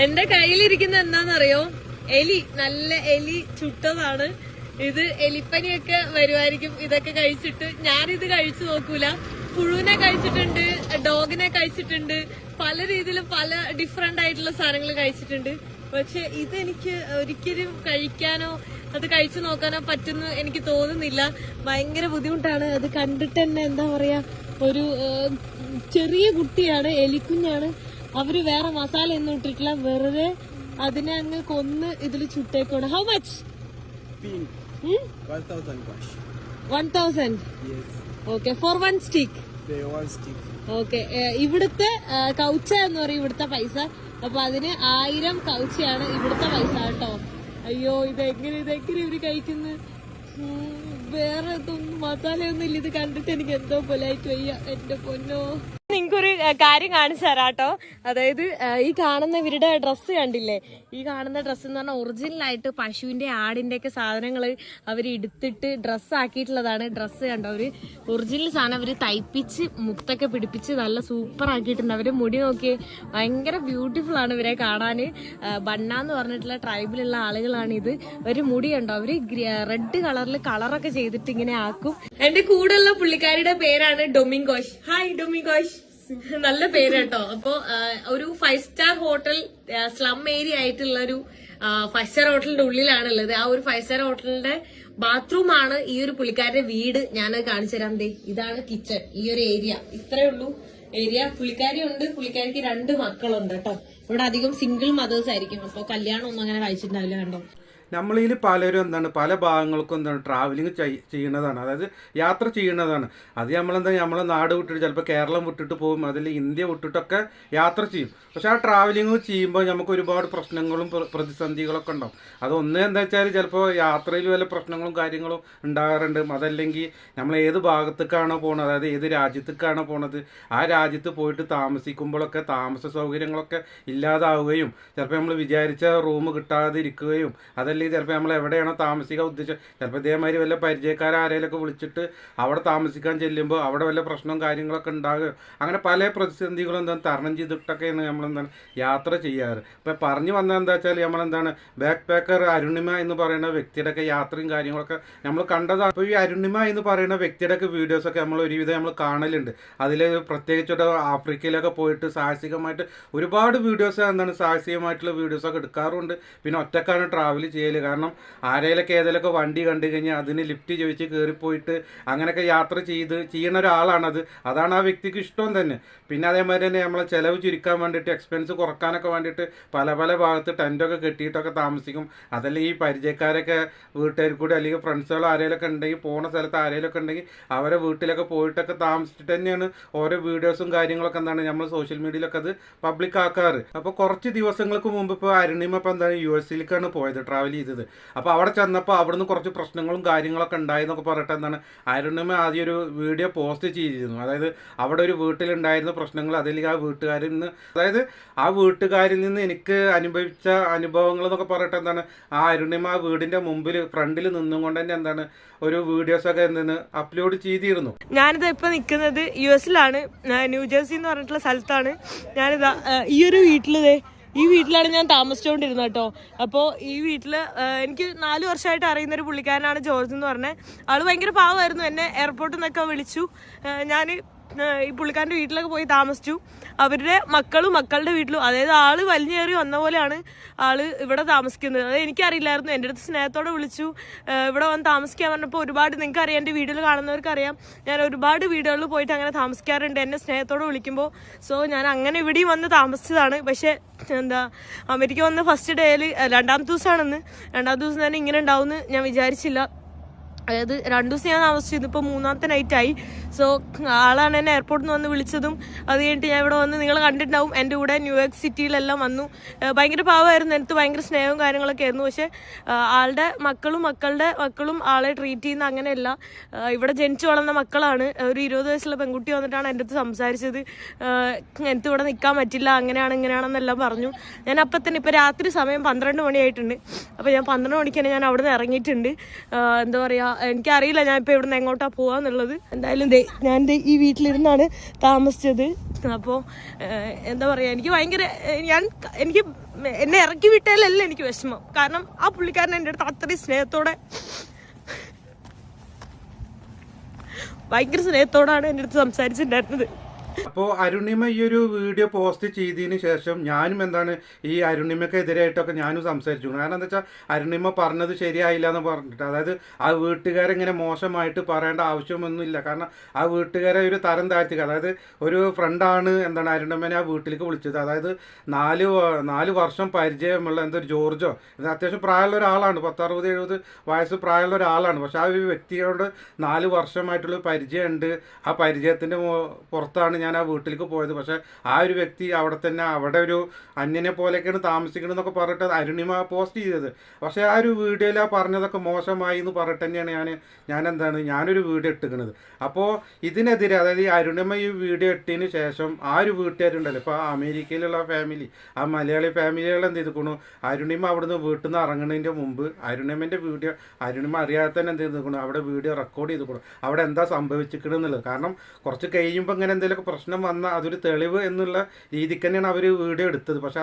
എന്റെ കയ്യിലിരിക്കുന്ന എന്താണെന്നറിയോ? എലി, നല്ല എലി ചുട്ടതാണ്. ഇത് എലിപ്പനിയൊക്കെ വരുമായിരിക്കും ഇതൊക്കെ കഴിച്ചിട്ട്. ഞാനിത് കഴിച്ചു നോക്കൂല. പുഴുവിനെ കഴിച്ചിട്ടുണ്ട്, ഡോഗിനെ കഴിച്ചിട്ടുണ്ട്, പല രീതിയിലും പല ഡിഫറെന്റ് ആയിട്ടുള്ള സാധനങ്ങൾ കഴിച്ചിട്ടുണ്ട്. പക്ഷെ ഇതെനിക്ക് ഒരിക്കലും കഴിക്കാനോ അത് കഴിച്ചു നോക്കാനോ പറ്റുന്നു എനിക്ക് തോന്നുന്നില്ല. ഭയങ്കര ബുദ്ധിമുട്ടാണ്. അത് കണ്ടിട്ട് തന്നെ എന്താ പറയാ, ഒരു ചെറിയ കുട്ടിയാണ്, എലിക്കുഞ്ഞാണ്. അവര് വേറെ മസാല ഒന്നും ഇട്ടിട്ടില്ല, വെറുതെ അതിനെ അങ്ങ് കൊന്ന് ഇതിൽ ചുട്ടേക്കോണം. How much? 1000. Okay, for one stick. Okay, ഇവിടുത്തെ കൗച്ച എന്ന് പറയും ഇവിടുത്തെ പൈസ. അപ്പൊ അതിന് 1000 കൗച്ചയാണ് ഇവിടുത്തെ പൈസ കേട്ടോ. അയ്യോ, ഇതെങ്ങനെ ഇവര് കഴിക്കുന്നു? വേറെ ഇതൊന്നും മസാലയൊന്നും ഇല്ല. ഇത് കണ്ടിട്ട് എനിക്ക് എന്തോ പോലായിട്ട് വയ്യ, എന്റെ പൊന്നോ. നിങ്ങൾക്കൊരു കാര്യം കാണിച്ചു തരാട്ടോ. അതായത് ഈ കാണുന്ന ഇവരുടെ ഡ്രസ്സ് കണ്ടില്ലേ? ഈ കാണുന്ന ഡ്രസ്സ് എന്ന് പറഞ്ഞാൽ ഒറിജിനൽ ആയിട്ട് പശുവിന്റെ ആടിന്റെ ഒക്കെ സാധനങ്ങള് അവര് എടുത്തിട്ട് ഡ്രസ്സ് ആക്കിയിട്ടുള്ളതാണ്. ഡ്രസ്സ് കണ്ടോ, അവര് ഒറിജിനൽ സാധനം അവര് തയ്പ്പിച്ച് മുത്തൊക്കെ പിടിപ്പിച്ച് നല്ല സൂപ്പർ ആക്കിയിട്ടുണ്ട്. അവര് മുടി നോക്കിയേ, ഭയങ്കര ബ്യൂട്ടിഫുൾ ആണ് ഇവരെ കാണാന്. ബണ്ണ എന്ന് പറഞ്ഞിട്ടുള്ള ട്രൈബിലുള്ള ആളുകളാണ് ഇത്. ഒരു മുടി കണ്ടോ, അവര് റെഡ് കളറിൽ കളറൊക്കെ ചെയ്തിട്ട് ഇങ്ങനെ ആക്കും. എന്റെ കൂടെയുള്ള പുള്ളിക്കാരിയുടെ പേരാണ് ഡൊമിങ്കോഷ്. ഹായ് ഡൊമിങ്കോഷ്, നല്ല പേര് കേട്ടോ. അപ്പൊ ഒരു 5 സ്റ്റാർ ഹോട്ടൽ സ്ലം ഏരിയ ആയിട്ടുള്ള ഒരു 5 സ്റ്റാർ ഹോട്ടലിന്റെ ഉള്ളിലാണുള്ളത്. ആ ഒരു 5 സ്റ്റാർ ഹോട്ടലിന്റെ ബാത്റൂം ആണ് ഈ ഒരു പുള്ളിക്കാരുടെ വീട്. ഞാൻ കാണിച്ചു തരാം. ദേ, ഇതാണ് കിച്ചൺ. ഈ ഒരു ഏരിയ ഇത്രേ ഉള്ളൂ ഏരിയ. പുള്ളിക്കാരി ഉണ്ട്, പുള്ളിക്കാരിക്ക് 2 മക്കളുണ്ട് കേട്ടോ. ഇവിടെ അധികം സിംഗിൾ മദേഴ്സ് ആയിരിക്കും. അപ്പൊ കല്യാണം ഒന്നും അങ്ങനെ കഴിച്ചിട്ടുണ്ടാവില്ല. കണ്ടോ, നമ്മളിൽ പലരും എന്താണ് പല ഭാഗങ്ങൾക്കും എന്താണ് ട്രാവലിംഗ് ചെയ്യുന്നതാണ്, അതായത് യാത്ര ചെയ്യുന്നതാണ്. അത് നമ്മളെ നാട് വിട്ടിട്ട് ചിലപ്പോൾ കേരളം വിട്ടിട്ട് പോകും, അതിൽ ഇന്ത്യ വിട്ടിട്ടൊക്കെ യാത്ര ചെയ്യും. പക്ഷെ ആ ട്രാവലിംഗ് ചെയ്യുമ്പോൾ നമുക്ക് ഒരുപാട് പ്രശ്നങ്ങളും പ്രതിസന്ധികളൊക്കെ ഉണ്ടാവും. അതൊന്ന് എന്താ വെച്ചാൽ ചിലപ്പോൾ യാത്രയിൽ വല്ല പ്രശ്നങ്ങളും കാര്യങ്ങളും ഉണ്ടാകാറുണ്ട്. അതല്ലെങ്കിൽ നമ്മൾ ഏത് ഭാഗത്തേക്കാണോ പോകുന്നത്, അതായത് ഏത് രാജ്യത്തേക്കാണോ പോണത്, ആ രാജ്യത്ത് പോയിട്ട് താമസിക്കുമ്പോഴൊക്കെ താമസ സൗകര്യങ്ങളൊക്കെ ഇല്ലാതാവുകയും ചിലപ്പോൾ നമ്മൾ വിചാരിച്ച റൂം കിട്ടാതിരിക്കുകയും അതല്ലെങ്കിൽ ചിലപ്പോൾ നമ്മൾ എവിടെയാണോ താമസിക്കാൻ ഉദ്ദേശിച്ചത്, ചിലപ്പോൾ ഇതേമാതിരി വല്ല പരിചയക്കാരാരെയൊക്കെ വിളിച്ചിട്ട് അവിടെ താമസിക്കാൻ ചെല്ലുമ്പോൾ അവിടെ വല്ല പ്രശ്നവും കാര്യങ്ങളൊക്കെ ഉണ്ടാകുക, അങ്ങനെ പല പ്രതിസന്ധികളും എന്താണ് തരണം ചെയ്തിട്ടൊക്കെയാണ് നമ്മളെന്താണ് യാത്ര ചെയ്യാറ്. ഇപ്പം പറഞ്ഞു വന്നത് എന്താ വെച്ചാൽ നമ്മളെന്താണ് ബാക്ക് പാക്കർ അരുണിമ എന്ന് പറയുന്ന വ്യക്തിയുടെയൊക്കെ യാത്രയും കാര്യങ്ങളൊക്കെ നമ്മൾ കണ്ടതാണ്. അപ്പോൾ ഈ അരുണിമ എന്ന് പറയുന്ന വ്യക്തിയുടെയൊക്കെ വീഡിയോസൊക്കെ നമ്മൾ ഒരുവിധം നമ്മൾ കാണലുണ്ട്. അതിൽ പ്രത്യേകിച്ചൊരു ആഫ്രിക്കയിലൊക്കെ പോയിട്ട് സാഹസികമായിട്ട് ഒരുപാട് വീഡിയോസ് എന്താണ് സാഹസികമായിട്ടുള്ള വീഡിയോസൊക്കെ എടുക്കാറുണ്ട്. പിന്നെ ഒറ്റക്കാണ് ട്രാവൽ ചെയ്യൽ. കാരണം ആരെയിലൊക്കെ ഏതെങ്കിലുമൊക്കെ വണ്ടി കണ്ടു കഴിഞ്ഞാൽ അതിന് ലിഫ്റ്റ് ചോദിച്ച് കയറിപ്പോയിട്ട് അങ്ങനെയൊക്കെ യാത്ര ചെയ്യുന്ന ഒരാളാണത്. അതാണ് ആ വ്യക്തിക്ക് ഇഷ്ടം തന്നെ. പിന്നെ അതേമാതിരി തന്നെ നമ്മളെ ചിലവ് ചുരുക്കാൻ വേണ്ടിയിട്ട് എക്സ്പെൻസ് കുറക്കാനൊക്കെ വേണ്ടിയിട്ട് പല ഭാഗത്ത് ടെൻറ്റൊക്കെ കെട്ടിയിട്ടൊക്കെ താമസിക്കും. അതല്ലെങ്കിൽ ഈ പരിചയക്കാരൊക്കെ വീട്ടുകാർ കൂടി അല്ലെങ്കിൽ ഫ്രണ്ട്സുകൾ ആരെങ്കിലൊക്കെ ഉണ്ടെങ്കിൽ പോണ സ്ഥലത്ത് ആരെങ്കിലൊക്കെ ഉണ്ടെങ്കിൽ അവരെ വീട്ടിലൊക്കെ പോയിട്ടൊക്കെ താമസിച്ചിട്ട് തന്നെയാണ് ഓരോ വീഡിയോസും കാര്യങ്ങളൊക്കെ എന്താണ് നമ്മൾ സോഷ്യൽ മീഡിയയിലൊക്കെ അത് പബ്ലിക് ആക്കാറ്. അപ്പോൾ കുറച്ച് ദിവസങ്ങൾക്ക് മുമ്പ് ഇപ്പോൾ അരുണിമ ഇപ്പോൾ എന്താണ് US പോയത്, ട്രാവൽ ചെയ്തത്. അപ്പോൾ അവിടെ ചെന്നപ്പോൾ അവിടുന്ന് കുറച്ച് പ്രശ്നങ്ങളും കാര്യങ്ങളൊക്കെ ഉണ്ടായെന്നൊക്കെ പറഞ്ഞിട്ട് എന്താണ് അരുണിമ ആദ്യം ഒരു വീഡിയോ പോസ്റ്റ് ചെയ്തിരുന്നു. അതായത് അവിടെ ഒരു വീട്ടിലുണ്ടായിരുന്ന പ്രശ്നങ്ങൾ, അതല്ലെങ്കിൽ ആ വീട്ടുകാരിൽ നിന്ന് എനിക്ക് അനുഭവിച്ച അനുഭവങ്ങൾ എന്നൊക്കെ പറഞ്ഞിട്ട് എന്താണ് ആ അരുണിമ ആ വീടിന്റെ ഫ്രണ്ടിൽ നിന്നും കൊണ്ട് തന്നെ എന്താണ് ഒരു വീഡിയോസൊക്കെ എന്താണ് അപ്ലോഡ് ചെയ്തിരുന്നു. ഞാനിത് ഇപ്പൊ നിൽക്കുന്നത് US ന്യൂജേഴ്സി എന്ന് പറഞ്ഞിട്ടുള്ള സ്ഥലത്താണ്. ഞാനിതാ ഈ ഒരു ഈ വീട്ടിലാണ് ഞാൻ താമസിച്ചുകൊണ്ടിരുന്നത് കേട്ടോ. അപ്പോൾ ഈ വീട്ടില് എനിക്ക് 4 വർഷമായിട്ട് അറിയുന്ന ഒരു പുള്ളിക്കാരനാണ് ജോർജ് എന്ന് പറഞ്ഞത്. ആള് ഭയങ്കര പാവമായിരുന്നു. എന്നെ എയർപോർട്ടിൽ നിന്നൊക്കെ വിളിച്ചു. ഞാൻ ഈ പുള്ളിക്കാരൻ്റെ വീട്ടിലൊക്കെ പോയി താമസിച്ചു. അവരുടെ മക്കളുടെ വീട്ടിലും, അതായത് ആള് വലിഞ്ഞേറി വന്ന പോലെയാണ് ആള് ഇവിടെ താമസിക്കുന്നത്. അത് എനിക്കറിയില്ലായിരുന്നു. എൻ്റെ അടുത്ത് സ്നേഹത്തോടെ വിളിച്ചു ഇവിടെ വന്ന് താമസിക്കാൻ പറഞ്ഞപ്പോൾ ഒരുപാട്, നിങ്ങൾക്ക് അറിയാം, എൻ്റെ വീഡിയോയിൽ കാണുന്നവർക്കറിയാം, ഞാൻ ഒരുപാട് വീടുകളിൽ പോയിട്ട് അങ്ങനെ താമസിക്കാറുണ്ട് എന്നെ സ്നേഹത്തോടെ വിളിക്കുമ്പോൾ. സോ ഞാൻ അങ്ങനെ ഇവിടെയും വന്ന് താമസിച്ചതാണ്. പക്ഷേ അമേരിക്ക വന്ന് ഫസ്റ്റ് ഡേയിൽ 2ാമത്തെ ദിവസമാണെന്ന്. 2ാമത്തെ ദിവസം തന്നെ ഇങ്ങനെ ഉണ്ടാവുമെന്ന് ഞാൻ വിചാരിച്ചില്ല. അതായത് 2 ദിവസം ഞാൻ താമസിച്ചു. ഇതിപ്പോൾ 3ാമത്തെ നൈറ്റായി. സോ ആളാണ് എന്നെ എയർപോർട്ടിൽ നിന്ന് വന്ന് വിളിച്ചതും. അത് കഴിഞ്ഞിട്ട് ഞാൻ ഇവിടെ വന്ന്, നിങ്ങൾ കണ്ടിട്ടുണ്ടാവും, എൻ്റെ കൂടെ ന്യൂയോർക്ക് സിറ്റിയിലെല്ലാം വന്നു. ഭയങ്കര പാവമായിരുന്നു, എനിക്ക് ഭയങ്കര സ്നേഹവും കാര്യങ്ങളൊക്കെ ആയിരുന്നു. പക്ഷേ ആളുടെ മക്കളും ആളെ ട്രീറ്റ് ചെയ്യുന്ന അങ്ങനെയല്ല. ഇവിടെ ജനിച്ചു വളർന്ന മക്കളാണ്. ഒരു 20 വയസ്സുള്ള പെൺകുട്ടി വന്നിട്ടാണ് എൻ്റെ അടുത്ത് സംസാരിച്ചത്. എനിക്ക് ഇവിടെ നിൽക്കാൻ പറ്റില്ല, ഇങ്ങനെയാണെന്നെല്ലാം പറഞ്ഞു. ഞാൻ അപ്പം തന്നെ, ഇപ്പോൾ രാത്രി സമയം 12 മണിയായിട്ടുണ്ട്. അപ്പോൾ ഞാൻ 12 മണിക്ക് തന്നെ ഞാൻ അവിടെ നിന്ന് ഇറങ്ങിയിട്ടുണ്ട്. എന്താ പറയുക, എനിക്കറിയില്ല ഞാൻ ഇപ്പോൾ ഇവിടെ നിന്ന് എങ്ങോട്ടാണ് പോകാന്നുള്ളത്. എന്തായാലും ഞാൻ ഈ വീട്ടിലിരുന്നാണ് താമസിച്ചത്. അപ്പോൾ എന്താ പറയുക, എനിക്ക് ഭയങ്കര എനിക്ക് എന്നെ ഇറക്കി വിട്ടാലല്ല എനിക്ക് വിഷമം. കാരണം ആ പുള്ളിക്കാരൻ എൻ്റെ അടുത്ത് അത്രയും ഭയങ്കര സ്നേഹത്തോടാണ് എൻ്റെ അടുത്ത് സംസാരിച്ചിട്ടുണ്ടായിരുന്നത്. അപ്പോൾ അരുണിമ ഈ ഒരു വീഡിയോ പോസ്റ്റ് ചെയ്തതിന് ശേഷം ഞാനും ഈ അരുണിമയ്ക്കെതിരായിട്ടൊക്കെ ഞാനും സംസാരിച്ചു. കാരണം എന്താ വെച്ചാൽ അരുണിമ പറഞ്ഞത് ശരിയായില്ല എന്ന് പറഞ്ഞിട്ട്, അതായത് ആ വീട്ടുകാരെങ്ങനെ മോശമായിട്ട് പറയേണ്ട ആവശ്യമൊന്നുമില്ല. കാരണം ആ വീട്ടുകാരെ ഒരു തരം താഴ്ത്തുക, അതായത് ഒരു ഫ്രണ്ടാണ് അരുണിമനെ ആ വീട്ടിലേക്ക് വിളിച്ചത്. അതായത് നാല് വർഷം പരിചയമുള്ള എന്തൊരു ജോർജോ, അത്യാവശ്യം പ്രായമുള്ള ഒരാളാണ്, 60-70 വയസ്സ് പ്രായമുള്ള ഒരാളാണ്. പക്ഷെ ആ ഒരു വ്യക്തിയോട് 4 വർഷമായിട്ടുള്ള പരിചയമുണ്ട്. ആ പരിചയത്തിൻ്റെ പുറത്താണ് ഞാൻ ആ വീട്ടിലേക്ക് പോയത്. പക്ഷെ ആ ഒരു വ്യക്തി അവിടെ ഒരു അന്യനെ പോലെയൊക്കെയാണ് താമസിക്കണമെന്നൊക്കെ പറഞ്ഞിട്ട് അരുണിമ പോസ്റ്റ് ചെയ്തത്. പക്ഷെ ആ ഒരു വീഡിയോയിൽ ആ പറഞ്ഞതൊക്കെ മോശമായി എന്ന് പറഞ്ഞിട്ട് തന്നെയാണ് ഞാനൊരു വീഡിയോ ഇട്ടിരിക്കുന്നത്. അപ്പോൾ ഇതിനെതിരെ, അതായത് ഈ അരുണിമ ഈ വീഡിയോ ഇട്ടതിന് ശേഷം ആ ഒരു വീട്ടുകാരുണ്ടല്ലോ, ഇപ്പോൾ അമേരിക്കയിലുള്ള ഫാമിലി, ആ മലയാളി ഫാമിലികൾ എന്ത് ചെയ്തിരിക്കണു, അരുണിമ അവിടുന്ന് വീട്ടിൽ നിന്ന് ഇറങ്ങുന്നതിൻ്റെ മുമ്പ് അരുണിമൻ്റെ വീഡിയോ അരുണിമ അറിയാതെ തന്നെ എന്ത് ചെയ്തിരിക്കണു, അവിടെ വീഡിയോ റെക്കോർഡ് ചെയ്തിരിക്കണം, അവിടെ എന്താ സംഭവിച്ചിരിക്കണമെന്നുള്ളത്. കാരണം കുറച്ച് കഴിയുമ്പോൾ ഇങ്ങനെ എന്തെങ്കിലുമൊക്കെ പ്രശ്നം വന്നാൽ അതൊരു തെളിവ് എന്നുള്ള രീതിക്ക് തന്നെയാണ് അവർ വീഡിയോ എടുത്തത്. പക്ഷെ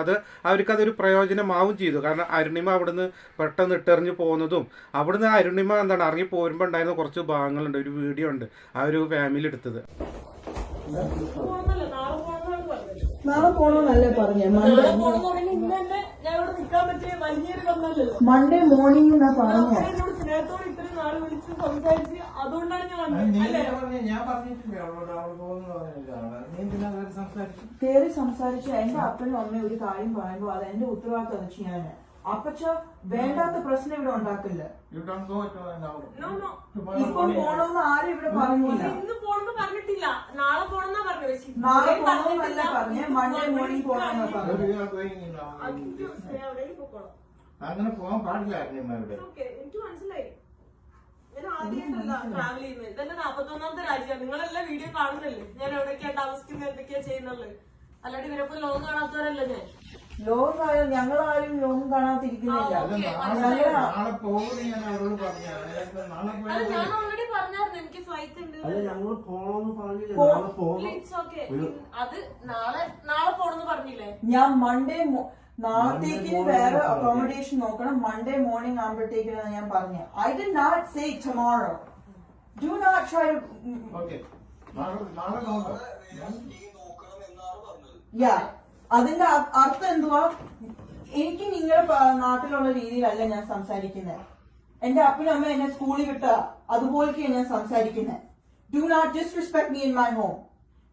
അവർക്കതൊരു പ്രയോജനമാവും ചെയ്തു. കാരണം അരുണിമ അവിടുന്ന് പെട്ടെന്ന് ഇട്ടെറിഞ്ഞ് പോകുന്നതും, അവിടുന്ന് അരുണിമ ഇറങ്ങി പോരുമ്പോൾ ഉണ്ടായിരുന്ന കുറച്ച് ഭാഗങ്ങളുണ്ട്, ഒരു വീഡിയോ ഉണ്ട് ആ ഒരു ഫാമിലി എടുത്തത്. നാളെ പോണോന്നല്ലേ പറഞ്ഞേ? മൺഡേ മോർണിംഗ് എന്നാ പറഞ്ഞേ. കേറി സംസാരിച്ച എന്റെ അപ്പനും അമ്മയും ഒരു കാര്യം പറയുമ്പോ അത് എന്റെ ഉത്തരവാദിത്തം അത് ചെയ്യാന്. അപ്പച്ച വേണ്ടാത്ത പ്രശ്നം ഇവിടെ ഉണ്ടാക്കില്ല. ഇപ്പൊ പോണോന്ന് ആരും ഇവിടെ പറഞ്ഞില്ല. നാളെ പോണോന്നല്ല പറഞ്ഞേ, മൺഡേ മോർണിംഗ് പോണോന്നാ പറഞ്ഞു. അങ്ങനെ പോകാൻ പാടില്ല. എനിക്ക് മനസ്സിലായി. ഞാൻ ആദ്യമായിട്ടല്ല ട്രാവൽ ചെയ്യുന്നത്. ഇതന്നെ 41ാമത്തെ രാജ്യമാണ്. നിങ്ങളെല്ലാം വീഡിയോ കാണുന്നല്ലേ ഞാൻ എവിടെയൊക്കെയാ താമസിക്കുന്നത്, എന്തൊക്കെയാ ചെയ്യുന്നത്. അല്ലാണ്ട് ഇവരൊക്കെ ലോകം കാണാത്തവരല്ല ഞാൻ. ലോകം ഞങ്ങളാരും ലോകം കാണാതിരിക്കുന്നില്ല. നാളെ പോകുന്നു ഞാൻ അവരോട് പറഞ്ഞു. ഞാൻ ഓൾറെഡി പറഞ്ഞായിരുന്നു എനിക്ക് ഫ്ലൈറ്റ് ഉണ്ട്. അത് നാളെ പോണെന്ന് പറഞ്ഞില്ലേ? ഞാൻ മൺഡേ നാളത്തേക്ക് വേറെ അക്കോമഡേഷൻ നോക്കണം. മൺഡേ മോർണിംഗ് ആകുമ്പോഴത്തേക്കാണ് ഞാൻ പറഞ്ഞത്. I did not say tomorrow. Do not try അതിന്റെ അർത്ഥം എന്തുവാ? എനിക്ക് നിങ്ങളുടെ നാട്ടിലുള്ള രീതിയിലല്ല ഞാൻ സംസാരിക്കുന്നത്. എന്റെ അപ്പനും അമ്മ എന്നെ സ്കൂളിൽ വിട്ട അതുപോലെയൊക്കെയാണ് ഞാൻ സംസാരിക്കുന്നത്. Do not disrespect me in my home.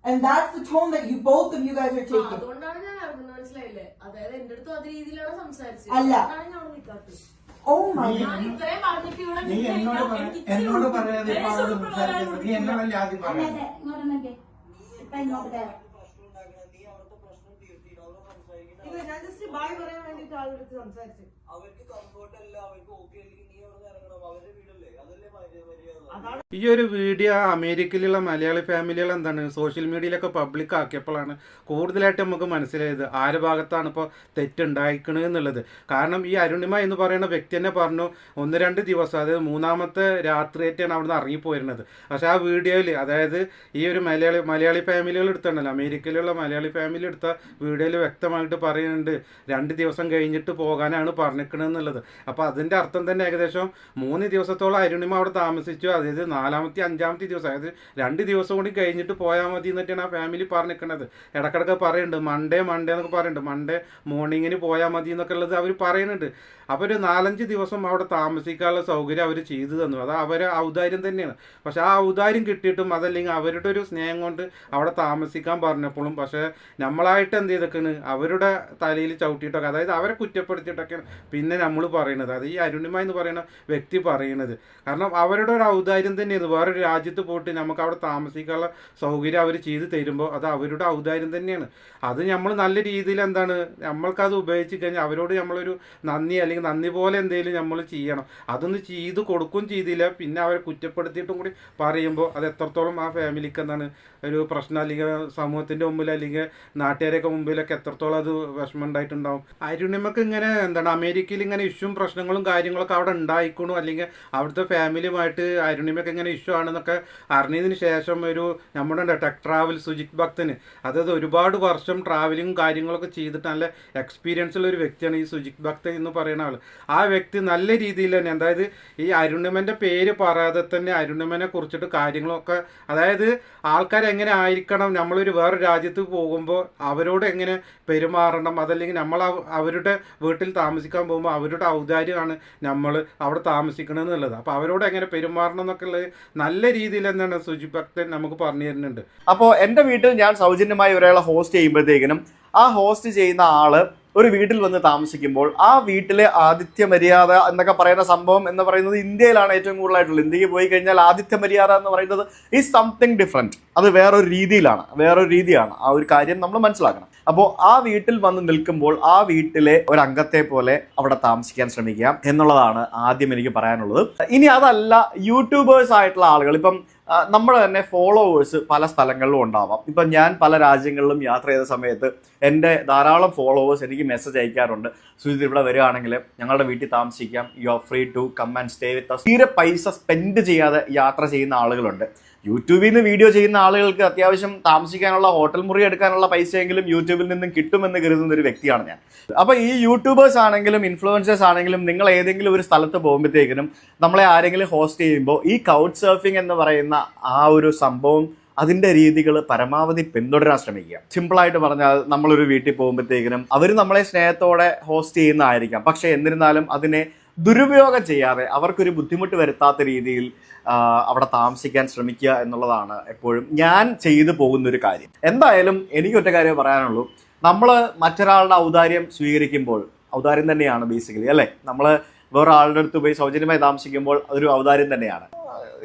And that's the tone that both of you guys are taking. അതുകൊണ്ടാണ് ഞാൻ അറിഞ്ഞത്, മനസ്സിലായില്ലേ? അതായത് എന്റെ അടുത്തും അതേ രീതിയിലാണ് സംസാരിച്ചത്. അല്ല. Oh my God. ഞാൻ ഇത്രയും പറഞ്ഞിട്ട് ഇവിടെ നീ എന്നോട് പറയാതെ നീ എന്നോടല്ലേ ആദ്യം പറയാം. ഞാൻ ജസ്റ്റ് ബായ് പറയാൻ വേണ്ടിട്ട് ആളെടുത്ത് സംസാരിച്ചു. അവർക്ക് കംഫർട്ട് അല്ല, അവർക്ക് ഓക്കെ അല്ലെങ്കിൽ നീ അവിടെ ഇറങ്ങണം. അവരുടെ വീടല്ലേ, അതല്ലേ മര്യാദ. ഈ ഒരു വീഡിയോ അമേരിക്കയിലുള്ള മലയാളി ഫാമിലികൾ സോഷ്യൽ മീഡിയയിലൊക്കെ പബ്ലിക് ആക്കിയപ്പോഴാണ് കൂടുതലായിട്ട് നമുക്ക് മനസ്സിലായത് ആരുടെ ഭാഗത്താണ് ഇപ്പോൾ തെറ്റുണ്ടായിക്കണത് എന്നുള്ളത്. കാരണം ഈ അരുണിമ എന്ന് പറയുന്ന വ്യക്തി തന്നെ പറഞ്ഞു 1-2 ദിവസം, അതായത് 3-ാമത്തെ രാത്രിയായിട്ടാണ് അവിടുന്ന് ഇറങ്ങിപ്പോയിരുന്നത്. പക്ഷെ ആ വീഡിയോയിൽ, അതായത് ഈ ഒരു മലയാളി ഫാമിലികൾ എടുത്തുണ്ടല്ലോ, അമേരിക്കയിലുള്ള മലയാളി ഫാമിലി എടുത്ത വീഡിയോയിൽ വ്യക്തമായിട്ട് പറയുന്നുണ്ട് 2 ദിവസം കഴിഞ്ഞിട്ട് പോകാനാണ് പറഞ്ഞിരിക്കണമെന്നുള്ളത്. അപ്പോൾ അതിൻ്റെ അർത്ഥം തന്നെ ഏകദേശം 3 ദിവസത്തോളം അരുണിമ അവിടെ താമസിച്ചു. അതായത് 4-ാമത്തെ 5-ാമത്തെ ദിവസം, അതായത് 2 ദിവസം കൂടി കഴിഞ്ഞിട്ട് പോയാൽ മതി എന്നിട്ടാണ് ആ ഫാമിലി പറഞ്ഞിരിക്കുന്നത്. ഇടക്കിടക്ക് പറയുന്നുണ്ട് മൺഡേ എന്നൊക്കെ പറയുന്നുണ്ട്, മൺഡേ മോർണിംഗിന് പോയാൽ മതി എന്നൊക്കെ ഉള്ളത് അവർ പറയുന്നുണ്ട്. അപ്പോൾ ഒരു 4-5 ദിവസം അവിടെ താമസിക്കാനുള്ള സൗകര്യം അവർ ചെയ്തു തന്നു. അത് അവരെ ഔദാര്യം തന്നെയാണ്. പക്ഷെ ആ ഔദാര്യം കിട്ടിയിട്ടും അതല്ലെങ്കിൽ അവരുടെ ഒരു സ്നേഹം കൊണ്ട് അവിടെ താമസിക്കാൻ പറഞ്ഞപ്പോഴും പക്ഷേ നമ്മളായിട്ട് എന്ത് ചെയ്തൊക്കെയാണ് അവരുടെ തലയിൽ ചവിട്ടിയിട്ടൊക്കെ, അതായത് അവരെ കുറ്റപ്പെടുത്തിയിട്ടൊക്കെയാണ് പിന്നെ നമ്മൾ പറയുന്നത്. അത് ഈ അരുണിമ എന്ന് പറയുന്ന വ്യക്തി പറയുന്നത്. കാരണം അവരുടെ ഒരു ഔദാര്യം തന്നെയാണ്. വേറൊരു രാജ്യത്ത് പോയിട്ട് നമുക്ക് അവിടെ താമസിക്കാനുള്ള സൗകര്യം അവർ ചെയ്ത് തരുമ്പോൾ അത് അവരുടെ ഔദാര്യം തന്നെയാണ്. അത് നമ്മൾ നല്ല രീതിയിൽ നമ്മൾക്കത് ഉപയോഗിച്ച് കഴിഞ്ഞാൽ അവരോട് നമ്മളൊരു നന്ദി അല്ലെങ്കിൽ നന്ദി പോലെ എന്തെങ്കിലും നമ്മൾ ചെയ്യണം. അതൊന്നും ചെയ്ത് കൊടുക്കുകയും ചെയ്തില്ല, പിന്നെ അവരെ കുറ്റപ്പെടുത്തിയിട്ടും കൂടി പറയുമ്പോൾ അത് എത്രത്തോളം ആ ഫാമിലിക്ക് ഒരു പ്രശ്നം, അല്ലെങ്കിൽ സമൂഹത്തിൻ്റെ മുമ്പിൽ അല്ലെങ്കിൽ നാട്ടുകാരെയൊക്കെ മുമ്പിലൊക്കെ എത്രത്തോളം അത് വിഷമം ഉണ്ടായിട്ടുണ്ടാവും. അരുണിമ അരുണിമക്ക് ഇങ്ങനെ എന്താണ് അമേരിക്കയിൽ ഇങ്ങനെ ഇഷ്യൂവും പ്രശ്നങ്ങളും കാര്യങ്ങളൊക്കെ അവിടെ ഉണ്ടായിക്കണു, അല്ലെങ്കിൽ അവിടുത്തെ ഫാമിലിയുമായിട്ട് അരുണിമക്ക് ഇങ്ങനെ ഇഷ്യൂ ആണെന്നൊക്കെ അറിഞ്ഞതിന് ശേഷം ഒരു നമ്മുടെ ടെക് ട്രാവൽ സുജിത് ഭക്തന്, അതായത് ഒരുപാട് വർഷം ട്രാവലിങ്ങും കാര്യങ്ങളൊക്കെ ചെയ്തിട്ട് നല്ല എക്സ്പീരിയൻസ് ഉള്ള ഒരു വ്യക്തിയാണ് ഈ സുജിത് ഭക്തൻ എന്ന് പറയുന്ന ആൾ. ആ വ്യക്തി നല്ല രീതിയിൽ തന്നെ, അതായത് ഈ അരുണിമൻ്റെ പേര് പറയാതെ തന്നെ അരുണിമനെ കുറിച്ചിട്ട് കാര്യങ്ങളൊക്കെ, അതായത് ആൾക്കാരെങ്ങനെ ആയിരിക്കണം, നമ്മളൊരു വേറെ രാജ്യത്ത് പോകുമ്പോൾ അവരോട് എങ്ങനെ പെരുമാറണം, അതല്ലെങ്കിൽ നമ്മൾ അവരുടെ വീട്ടിൽ താമസിക്കാൻ പോകുമ്പോൾ അവരുടെ ഔദാര്യമാണ് നമ്മൾ അവിടെ താമസിക്കണം എന്നുള്ളത്. അപ്പോൾ അവരോട് എങ്ങനെ പെരുമാറണം എന്നൊക്കെ ഉള്ളത് നല്ല രീതിയിൽ എന്താണ് സുജിത് ഭക്തൻ നമുക്ക് പറഞ്ഞു തരുന്നുണ്ട്. അപ്പോൾ എൻ്റെ വീട്ടിൽ ഞാൻ സൗജന്യമായി ഒരാളെ ഹോസ്റ്റ് ചെയ്യുമ്പോഴത്തേക്കിനും ആ ഹോസ്റ്റ് ചെയ്യുന്ന ആള് ഒരു വീട്ടിൽ വന്ന് താമസിക്കുമ്പോൾ ആ വീട്ടിലെ ആതിഥ്യ മര്യാദ എന്നൊക്കെ പറയുന്ന സംഭവം എന്ന് പറയുന്നത് ഇന്ത്യയിലാണ് ഏറ്റവും കൂടുതലായിട്ടുള്ളത്. ഇന്ത്യക്ക് പോയി കഴിഞ്ഞാൽ ആതിഥ്യ മര്യാദ എന്ന് പറയുന്നത് ഈസ് സംതിങ് ഡിഫറെൻറ്റ്. അത് വേറൊരു രീതിയാണ്. ആ ഒരു കാര്യം നമ്മൾ മനസ്സിലാക്കണം. അപ്പോൾ ആ വീട്ടിൽ വന്ന് നിൽക്കുമ്പോൾ ആ വീട്ടിലെ ഒരു അംഗത്തെ പോലെ അവിടെ താമസിക്കാൻ ശ്രമിക്കുക എന്നുള്ളതാണ് ആദ്യം എനിക്ക് പറയാനുള്ളത്. ഇനി അതല്ല, യൂട്യൂബേഴ്സ് ആയിട്ടുള്ള ആളുകൾ, ഇപ്പം നമ്മുടെ തന്നെ ഫോളോവേഴ്സ് പല സ്ഥലങ്ങളിലും ഉണ്ടാവാം. ഇപ്പം ഞാൻ പല രാജ്യങ്ങളിലും യാത്ര ചെയ്ത സമയത്ത് എൻ്റെ ധാരാളം ഫോളോവേഴ്സ് എനിക്ക് മെസ്സേജ് അയക്കാറുണ്ട്, സുജിത് ഇവിടെ വരികയാണെങ്കിൽ ഞങ്ങളുടെ വീട്ടിൽ താമസിക്കാം, you are free to come and stay with us. തീരെ പൈസ സ്പെൻഡ് ചെയ്യാതെ യാത്ര ചെയ്യുന്ന ആളുകളുണ്ട്. യൂട്യൂബിൽ നിന്ന് വീഡിയോ ചെയ്യുന്ന ആളുകൾക്ക് അത്യാവശ്യം താമസിക്കാനുള്ള ഹോട്ടൽ മുറി എടുക്കാനുള്ള പൈസയെങ്കിലും യൂട്യൂബിൽ നിന്നും കിട്ടുമെന്ന് കരുതുന്ന ഒരു വ്യക്തിയാണ് ഞാൻ. അപ്പോൾ ഈ യൂട്യൂബേഴ്സ് ആണെങ്കിലും ഇൻഫ്ലുവൻസേഴ്സ് ആണെങ്കിലും നിങ്ങൾ ഏതെങ്കിലും ഒരു സ്ഥലത്ത് പോകുമ്പോഴത്തേക്കിനും നമ്മളെ ആരെങ്കിലും ഹോസ്റ്റ് ചെയ്യുമ്പോൾ ഈ കൗച്ച് സർഫിംഗ് എന്ന് പറയുന്ന ആ ഒരു സംഭവം, അതിൻ്റെ രീതികൾ പരമാവധി പിന്തുടരാൻ ശ്രമിക്കുക. സിമ്പിളായിട്ട് പറഞ്ഞാൽ നമ്മളൊരു വീട്ടിൽ പോകുമ്പോഴത്തേക്കിനും അവർ നമ്മളെ സ്നേഹത്തോടെ ഹോസ്റ്റ് ചെയ്യുന്നതായിരിക്കാം, പക്ഷേ എന്നിരുന്നാലും അതിനെ ദുരുപയോഗം ചെയ്യാതെ അവർക്കൊരു ബുദ്ധിമുട്ട് വരുത്താത്ത രീതിയിൽ അവിടെ താമസിക്കാൻ ശ്രമിക്കുക എന്നുള്ളതാണ് എപ്പോഴും ഞാൻ ചെയ്തു പോകുന്നൊരു കാര്യം. എന്തായാലും എനിക്കൊറ്റ കാര്യം പറയാനുള്ളൂ, നമ്മൾ മറ്റൊരാളുടെ ഔദാര്യം സ്വീകരിക്കുമ്പോൾ, ഔദാര്യം തന്നെയാണ് ബേസിക്കലി അല്ലേ, നമ്മൾ വേറെ ആളുടെ അടുത്ത് പോയി സൗജന്യമായി താമസിക്കുമ്പോൾ അതൊരു ഔദാര്യം തന്നെയാണ്.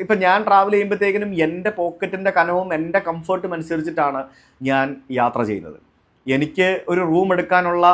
ഇപ്പം ഞാൻ ട്രാവൽ ചെയ്യുമ്പോഴത്തേക്കിനും എൻ്റെ പോക്കറ്റിൻ്റെ കനവും എൻ്റെ കംഫർട്ടും അനുസരിച്ചിട്ടാണ് ഞാൻ യാത്ര ചെയ്യുന്നത്. എനിക്ക് ഒരു റൂം എടുക്കാനുള്ള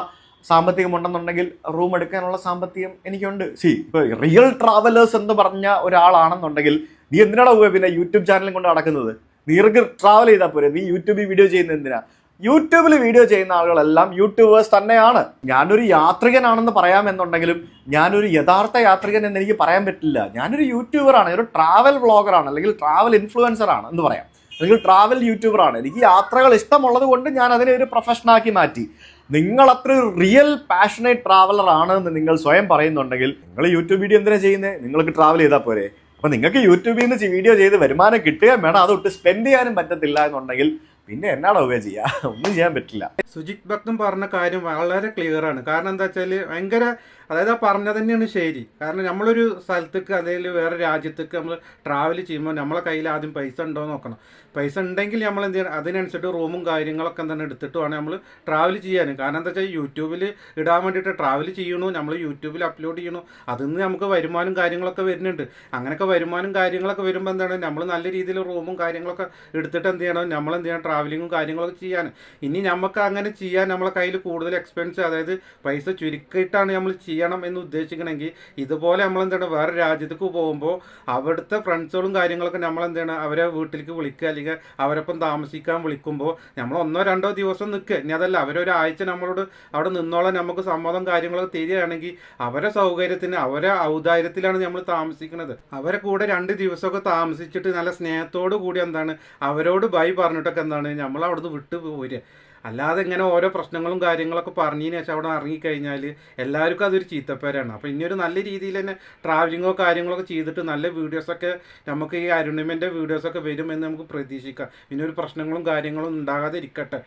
സാമ്പത്തികമുണ്ടെന്നുണ്ടെങ്കിൽ റൂം എടുക്കാനുള്ള സാമ്പത്തികം എനിക്കുണ്ട്. ഇപ്പോൾ റിയൽ ട്രാവലേഴ്സ് എന്ന് പറഞ്ഞ ഒരാളാണെന്നുണ്ടെങ്കിൽ നീ എന്തിനാണ് പോവുക പിന്നെ യൂട്യൂബ് ചാനലും കൊണ്ട് നടക്കുന്നത്? നീർക്ക് ട്രാവൽ ചെയ്താൽ പോരെ, നീ യൂട്യൂബിൽ വീഡിയോ ചെയ്യുന്നത് എന്തിനാ? യൂട്യൂബിൽ വീഡിയോ ചെയ്യുന്ന ആളുകളെല്ലാം യൂട്യൂബേഴ്സ് തന്നെയാണ്. ഞാനൊരു യാത്രികനാണെന്ന് പറയാമെന്നുണ്ടെങ്കിലും ഞാനൊരു യഥാർത്ഥ യാത്രികൻ എന്ന് എനിക്ക് പറയാൻ പറ്റില്ല. ഞാനൊരു യൂട്യൂബറാണ്, ഒരു ട്രാവൽ വ്ളോഗറാണ്, അല്ലെങ്കിൽ ട്രാവൽ ഇൻഫ്ലുവൻസറാണ് എന്ന് പറയാം, അല്ലെങ്കിൽ ട്രാവൽ യൂട്യൂബറാണ്. എനിക്ക് യാത്രകൾ ഇഷ്ടമുള്ളത് കൊണ്ട് ഞാൻ അതിനെ ഒരു പ്രൊഫഷനാക്കി മാറ്റി. നിങ്ങൾ അത്ര റിയൽ പാഷനേറ്റ് ട്രാവലർ ആണ് എന്ന് നിങ്ങൾ സ്വയം പറയുന്നുണ്ടെങ്കിൽ നിങ്ങൾ യൂട്യൂബ് വീഡിയോ എന്തിനാ ചെയ്യുന്നത്? നിങ്ങൾക്ക് ട്രാവൽ ചെയ്താൽ പോരെ. അപ്പോൾ നിങ്ങൾക്ക് യൂട്യൂബിൽ നിന്ന് വീഡിയോ ചെയ്ത് വരുമാനം കിട്ടുകയും വേണം, അതൊട്ട് സ്പെൻഡ് ചെയ്യാനും പറ്റത്തില്ല എന്നുണ്ടെങ്കിൽ പിന്നെ എന്നാണ് ചെയ്യുക? ഒന്നും ചെയ്യാൻ പറ്റില്ല. സുജിത് ഭക്തൻ പറഞ്ഞ കാര്യം വളരെ ക്ലിയർ ആണ്. കാരണം എന്താ വെച്ചാൽ ഭയങ്കര, അതായത് ആ പറഞ്ഞത് തന്നെയാണ് ശരി. കാരണം നമ്മളൊരു സ്ഥലത്തേക്ക് അല്ലെങ്കിൽ വേറെ രാജ്യത്തേക്ക് നമ്മൾ ട്രാവൽ ചെയ്യുമ്പോൾ നമ്മളെ കയ്യിൽ ആദ്യം പൈസ ഉണ്ടോ എന്ന് നോക്കണം. പൈസ ഉണ്ടെങ്കിൽ നമ്മൾ എന്ത് ചെയ്യണം, അതിനനുസരിച്ച് റൂമും കാര്യങ്ങളൊക്കെ എന്താണ് എടുത്തിട്ട് വേണം നമ്മൾ ട്രാവൽ ചെയ്യാൻ. കാരണം എന്താ വെച്ചാൽ യൂട്യൂബിൽ ഇടാൻ വേണ്ടിയിട്ട് ട്രാവൽ ചെയ്യണു, നമ്മൾ യൂട്യൂബിൽ അപ്ലോഡ് ചെയ്യണു, അതിൽ നിന്ന് നമുക്ക് വരുമാനം കാര്യങ്ങളൊക്കെ വരുന്നുണ്ട്. അങ്ങനെയൊക്കെ വരുമാനം കാര്യങ്ങളൊക്കെ വരുമ്പോൾ എന്താണ്, നമ്മൾ നല്ല രീതിയിൽ റൂമും കാര്യങ്ങളൊക്കെ എടുത്തിട്ട് എന്ത് ചെയ്യണം, നമ്മൾ എന്ത് ചെയ്യണം, ട്രാവലിങ്ങും കാര്യങ്ങളൊക്കെ ചെയ്യാൻ. ഇനി നമുക്ക് അങ്ങനെ ചെയ്യാൻ നമ്മളെ കയ്യിൽ കൂടുതൽ എക്സ്പെൻസ്, അതായത് പൈസ ചുരുക്കിയിട്ടാണ് നമ്മൾ ചെയ്യണം എന്ന് ഉദ്ദേശിക്കണമെങ്കിൽ ഇതുപോലെ നമ്മളെന്താണ് വേറെ രാജ്യത്തേക്ക് പോകുമ്പോൾ അവിടുത്തെ ഫ്രണ്ട്സുകളും കാര്യങ്ങളൊക്കെ നമ്മളെന്താണ് അവരെ വീട്ടിലേക്ക് വിളിക്കുക, അല്ലെങ്കിൽ അവരൊപ്പം താമസിക്കാൻ വിളിക്കുമ്പോൾ നമ്മൾ 1-2 ദിവസം നിൽക്കുക. ഇനി അതല്ല അവരൊരാഴ്ച നമ്മളോട് അവിടെ നിന്നോളാൻ നമുക്ക് സമ്മതം കാര്യങ്ങളൊക്കെ തരികയാണെങ്കിൽ അവരെ സൗകര്യത്തിന് അവരെ ഔദാര്യത്തിലാണ് നമ്മൾ താമസിക്കുന്നത്. അവരെ കൂടെ 2 ദിവസമൊക്കെ താമസിച്ചിട്ട് നല്ല സ്നേഹത്തോടു കൂടി എന്താണ് അവരോട് ബൈ പറഞ്ഞിട്ടൊക്കെ എന്താണ് നമ്മൾ അവിടുന്ന് വിട്ടു പോരുക. അല്ലാതെ ഇങ്ങനെ ഓരോ പ്രശ്നങ്ങളും കാര്യങ്ങളൊക്കെ പറഞ്ഞതിന് ശേഷം അവിടെ ഇറങ്ങിക്കഴിഞ്ഞാൽ എല്ലാവർക്കും അതൊരു ചീത്തപ്പേരാണ്. അപ്പോൾ ഇനിയൊരു നല്ല രീതിയിൽ തന്നെ ട്രാവലിങ്ങോ കാര്യങ്ങളൊക്കെ ചെയ്തിട്ട് നല്ല വീഡിയോസൊക്കെ നമുക്ക് ഈ അരുണിമൻ്റെ വീഡിയോസൊക്കെ വരുമെന്ന് നമുക്ക് പ്രതീക്ഷിക്കാം. ഇനിയൊരു പ്രശ്നങ്ങളും കാര്യങ്ങളും ഉണ്ടാകാതെ ഇരിക്കട്ടെ.